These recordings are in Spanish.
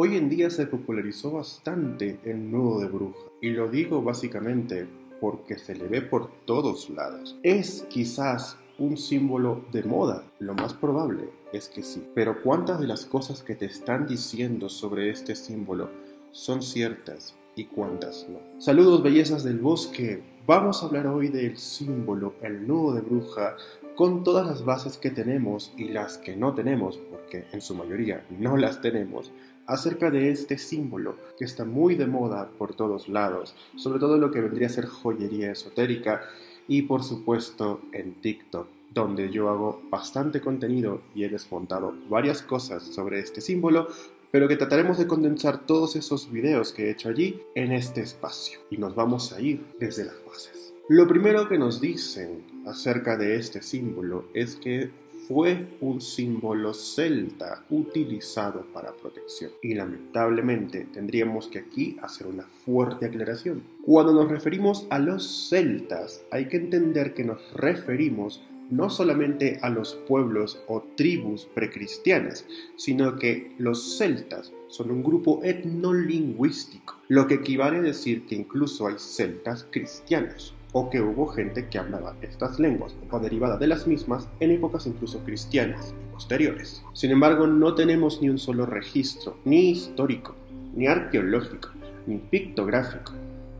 Hoy en día se popularizó bastante el nudo de bruja, y lo digo básicamente porque se le ve por todos lados. Es quizás un símbolo de moda, lo más probable es que sí, pero ¿cuántas de las cosas que te están diciendo sobre este símbolo son ciertas y cuántas no? Saludos, bellezas del bosque. Vamos a hablar hoy del símbolo, el nudo de bruja, con todas las bases que tenemos y las que no tenemos, porque en su mayoría no las tenemos, acerca de este símbolo que está muy de moda por todos lados, sobre todo lo que vendría a ser joyería esotérica y por supuesto en TikTok, donde yo hago bastante contenido y he desmontado varias cosas sobre este símbolo, pero que trataremos de condensar todos esos videos que he hecho allí en este espacio y nos vamos a ir desde las bases. Lo primero que nos dicen acerca de este símbolo es que fue un símbolo celta utilizado para protección. Y lamentablemente tendríamos que aquí hacer una fuerte aclaración. Cuando nos referimos a los celtas, hay que entender que nos referimos no solamente a los pueblos o tribus precristianas, sino que los celtas son un grupo etnolingüístico, lo que equivale a decir que incluso hay celtas cristianos, o que hubo gente que hablaba estas lenguas o derivada de las mismas en épocas incluso cristianas y posteriores. Sin embargo, no tenemos ni un solo registro, ni histórico, ni arqueológico, ni pictográfico,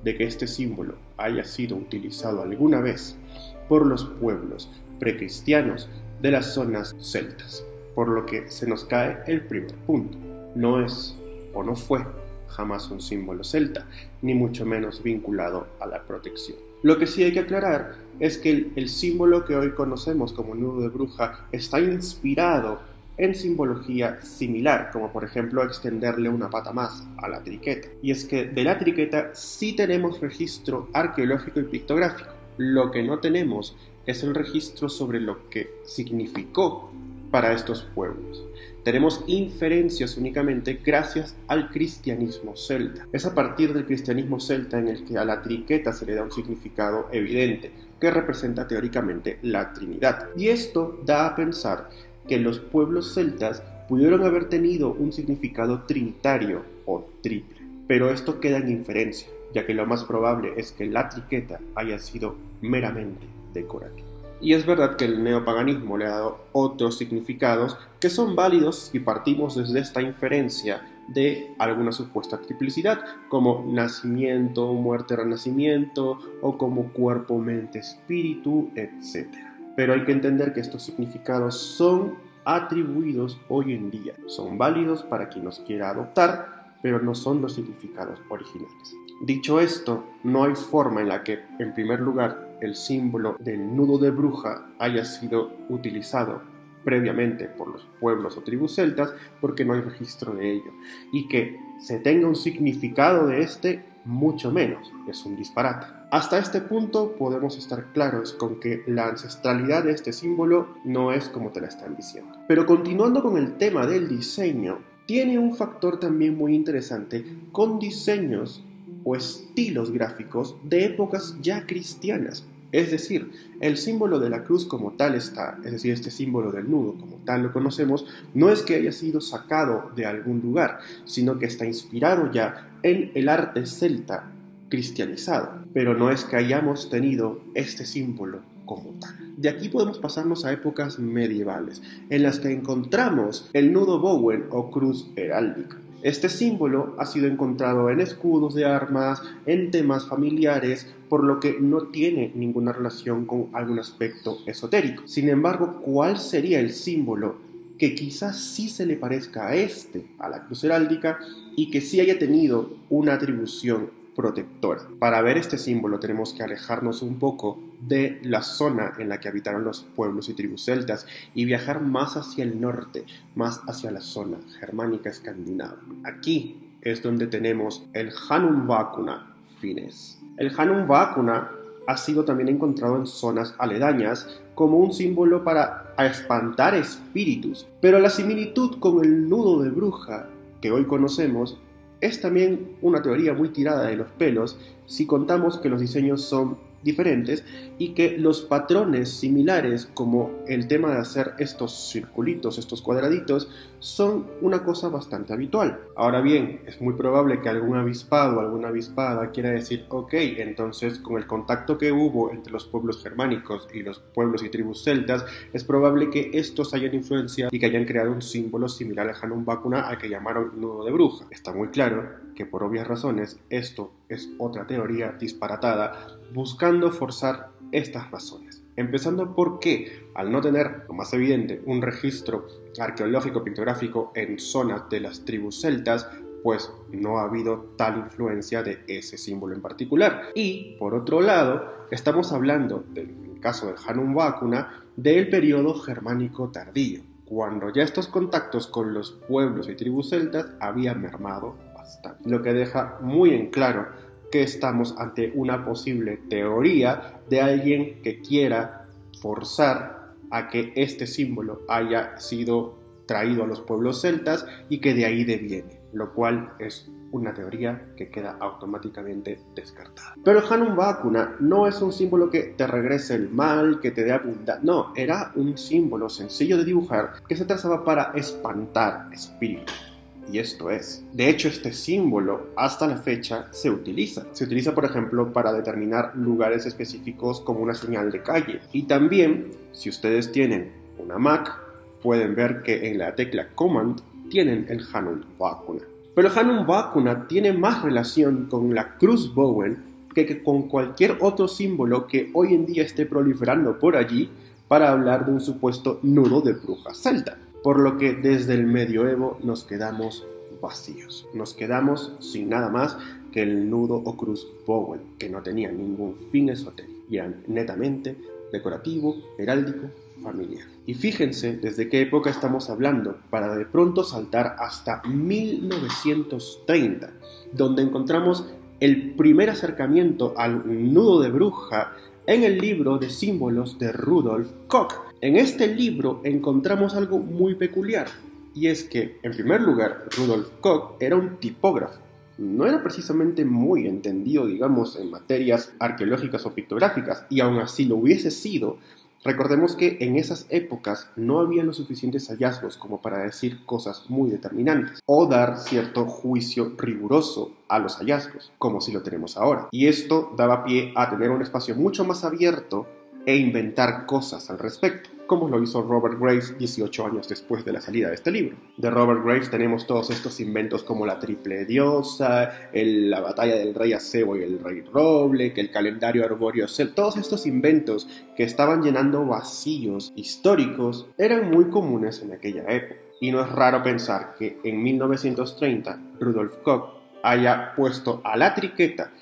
de que este símbolo haya sido utilizado alguna vez por los pueblos precristianos de las zonas celtas. Por lo que se nos cae el primer punto. No es o no fue jamás un símbolo celta, ni mucho menos vinculado a la protección. Lo que sí hay que aclarar es que el símbolo que hoy conocemos como nudo de bruja está inspirado en simbología similar, como por ejemplo extenderle una pata más a la triqueta. Y es que de la triqueta sí tenemos registro arqueológico y pictográfico. Lo que no tenemos es el registro sobre lo que significó para estos pueblos. Tenemos inferencias únicamente gracias al cristianismo celta. Es a partir del cristianismo celta en el que a la triqueta se le da un significado evidente, que representa teóricamente la Trinidad. Y esto da a pensar que los pueblos celtas pudieron haber tenido un significado trinitario o triple. Pero esto queda en inferencia, ya que lo más probable es que la triqueta haya sido meramente decorativa. Y es verdad que el neopaganismo le ha dado otros significados que son válidos si partimos desde esta inferencia de alguna supuesta triplicidad, como nacimiento, muerte, renacimiento, o como cuerpo, mente, espíritu, etc. Pero hay que entender que estos significados son atribuidos hoy en día. Son válidos para quien los quiera adoptar, pero no son los significados originales. Dicho esto, no hay forma en la que, en primer lugar, el símbolo del nudo de bruja haya sido utilizado previamente por los pueblos o tribus celtas, porque no hay registro de ello. Y que se tenga un significado de este, mucho menos, es un disparate. Hasta este punto podemos estar claros con que la ancestralidad de este símbolo no es como te la están diciendo. Pero continuando con el tema del diseño, tiene un factor también muy interesante con diseños o estilos gráficos de épocas ya cristianas. Es decir, el símbolo de la cruz como tal está, es decir, este símbolo del nudo como tal lo conocemos, no es que haya sido sacado de algún lugar, sino que está inspirado ya en el arte celta cristianizado, pero no es que hayamos tenido este símbolo como tal. De aquí podemos pasarnos a épocas medievales, en las que encontramos el nudo Bowen o cruz heráldica. Este símbolo ha sido encontrado en escudos de armas, en temas familiares, por lo que no tiene ninguna relación con algún aspecto esotérico. Sin embargo, ¿cuál sería el símbolo que quizás sí se le parezca a la cruz heráldica, y que sí haya tenido una atribución protectora? Para ver este símbolo tenemos que alejarnos un poco de la zona en la que habitaron los pueblos y tribus celtas y viajar más hacia el norte, más hacia la zona germánica escandinava. Aquí es donde tenemos el Hannum Vacuna finés. El Hannum Vacuna ha sido también encontrado en zonas aledañas como un símbolo para espantar espíritus, pero la similitud con el nudo de bruja que hoy conocemos es también una teoría muy tirada de los pelos si contamos que los diseños son diferentes y que los patrones similares, como el tema de hacer estos circulitos, estos cuadraditos, son una cosa bastante habitual. Ahora bien, es muy probable que algún avispado o alguna avispada quiera decir, ok, entonces con el contacto que hubo entre los pueblos germánicos y los pueblos y tribus celtas, es probable que estos hayan influenciado y que hayan creado un símbolo similar al Hannum Vacuna al que llamaron nudo de bruja. Está muy claro que por obvias razones esto es otra teoría disparatada buscando forzar estas razones. Empezando porque, al no tener, lo más evidente, un registro arqueológico pictográfico en zonas de las tribus celtas, pues no ha habido tal influencia de ese símbolo en particular. Y, por otro lado, estamos hablando, en el caso del Hannum Vacuna, del periodo germánico tardío, cuando ya estos contactos con los pueblos y tribus celtas habían mermado bastante. Lo que deja muy en claro que estamos ante una posible teoría de alguien que quiera forzar a que este símbolo haya sido traído a los pueblos celtas y que de ahí deviene, lo cual es una teoría que queda automáticamente descartada. Pero el Hannum Vacuna no es un símbolo que te regrese el mal, que te dé abundancia. No, era un símbolo sencillo de dibujar que se trazaba para espantar espíritus. Y esto es. De hecho, este símbolo hasta la fecha se utiliza. Se utiliza, por ejemplo, para determinar lugares específicos como una señal de calle. Y también, si ustedes tienen una Mac, pueden ver que en la tecla Command tienen el Hannum Vacuna. Pero el Hannum Vacuna tiene más relación con la Cruz Bowen que con cualquier otro símbolo que hoy en día esté proliferando por allí para hablar de un supuesto nudo de bruja celta. Por lo que desde el medioevo nos quedamos vacíos. Nos quedamos sin nada más que el nudo o cruz Bowen, que no tenía ningún fin esotérico y era netamente decorativo, heráldico, familiar. Y fíjense desde qué época estamos hablando, para de pronto saltar hasta 1930, donde encontramos el primer acercamiento al nudo de bruja en el libro de símbolos de Rudolf Koch. En este libro encontramos algo muy peculiar, y es que, en primer lugar, Rudolf Koch era un tipógrafo. No era precisamente muy entendido, digamos, en materias arqueológicas o pictográficas, y aun así lo hubiese sido. Recordemos que en esas épocas no había los suficientes hallazgos como para decir cosas muy determinantes o dar cierto juicio riguroso a los hallazgos, como si lo tenemos ahora. Y esto daba pie a tener un espacio mucho más abierto e inventar cosas al respecto, como lo hizo Robert Graves 18 años después de la salida de este libro. De Robert Graves tenemos todos estos inventos como la triple diosa, la batalla del rey acebo y el rey roble, que el calendario arbóreo, todos estos inventos que estaban llenando vacíos históricos eran muy comunes en aquella época. Y no es raro pensar que en 1930 Rudolf Koch haya puesto a la triqueta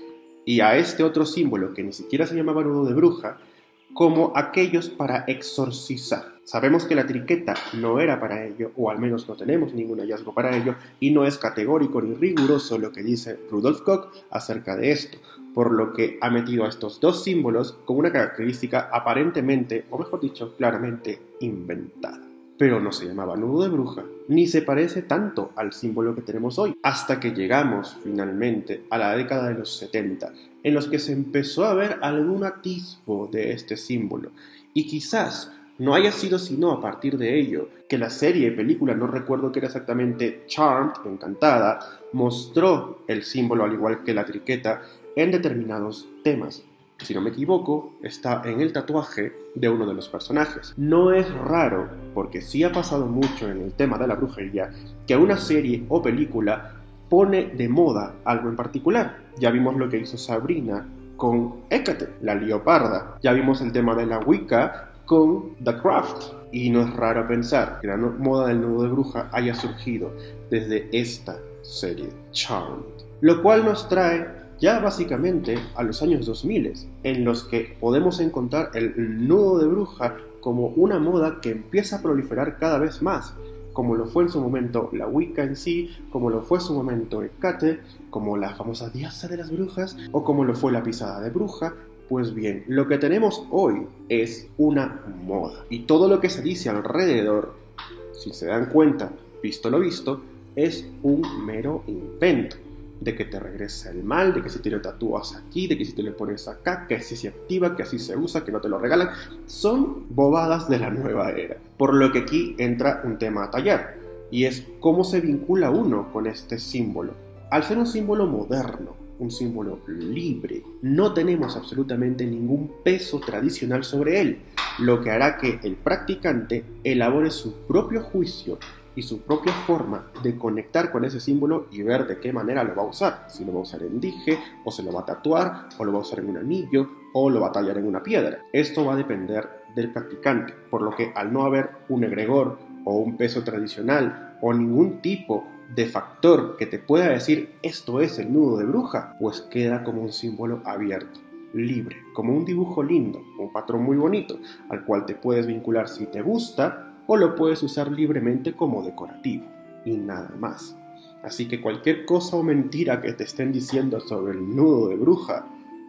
y a este otro símbolo que ni siquiera se llamaba nudo de bruja como aquellos para exorcizar. Sabemos que la triqueta no era para ello, o al menos no tenemos ningún hallazgo para ello, y no es categórico ni riguroso lo que dice Rudolf Koch acerca de esto, por lo que ha metido a estos dos símbolos con una característica aparentemente, o mejor dicho, claramente inventada. Pero no se llamaba nudo de bruja, ni se parece tanto al símbolo que tenemos hoy, hasta que llegamos finalmente a la década de los 70, en los que se empezó a ver algún atisbo de este símbolo, y quizás no haya sido sino a partir de ello que la serie, película, no recuerdo que era exactamente, Charmed, Encantada, mostró el símbolo al igual que la triqueta en determinados temas. Si no me equivoco, está en el tatuaje de uno de los personajes. No es raro, porque sí ha pasado mucho en el tema de la brujería, que una serie o película pone de moda algo en particular. Ya vimos lo que hizo Sabrina con Hécate, la leoparda. Ya vimos el tema de la Wicca con The Craft. Y no es raro pensar que la moda del nudo de bruja haya surgido desde esta serie, Charmed. Lo cual nos trae ya básicamente a los años 2000, en los que podemos encontrar el nudo de bruja como una moda que empieza a proliferar cada vez más, como lo fue en su momento la Wicca en sí, como lo fue en su momento Hécate, como la famosa diosa de las brujas, o como lo fue la pisada de bruja. Pues bien, lo que tenemos hoy es una moda, y todo lo que se dice alrededor, si se dan cuenta, visto lo visto, es un mero invento. de que te regresa el mal, de que si te lo tatúas aquí, de que si te lo pones acá, que así se activa, que así se usa, que no te lo regalan. Son bobadas de la nueva era. Por lo que aquí entra un tema a tallar, y es cómo se vincula uno con este símbolo. Al ser un símbolo moderno, un símbolo libre, no tenemos absolutamente ningún peso tradicional sobre él, lo que hará que el practicante elabore su propio juicio y su propia forma de conectar con ese símbolo y ver de qué manera lo va a usar. Si lo va a usar en dije, o se lo va a tatuar, o lo va a usar en un anillo, o lo va a tallar en una piedra. Esto va a depender del practicante, por lo que al no haber un egregor o un peso tradicional o ningún tipo de factor que te pueda decir esto es el nudo de bruja, pues queda como un símbolo abierto, libre, como un dibujo lindo, un patrón muy bonito, al cual te puedes vincular si te gusta, o lo puedes usar libremente como decorativo, y nada más. Así que cualquier cosa o mentira que te estén diciendo sobre el nudo de bruja,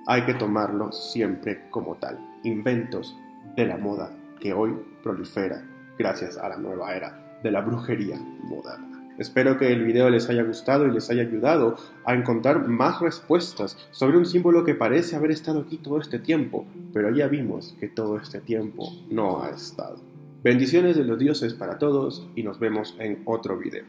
hay que tomarlo siempre como tal, inventos de la moda que hoy prolifera gracias a la nueva era de la brujería moderna. Espero que el video les haya gustado y les haya ayudado a encontrar más respuestas sobre un símbolo que parece haber estado aquí todo este tiempo, pero ya vimos que todo este tiempo no ha estado. Bendiciones de los dioses para todos y nos vemos en otro video.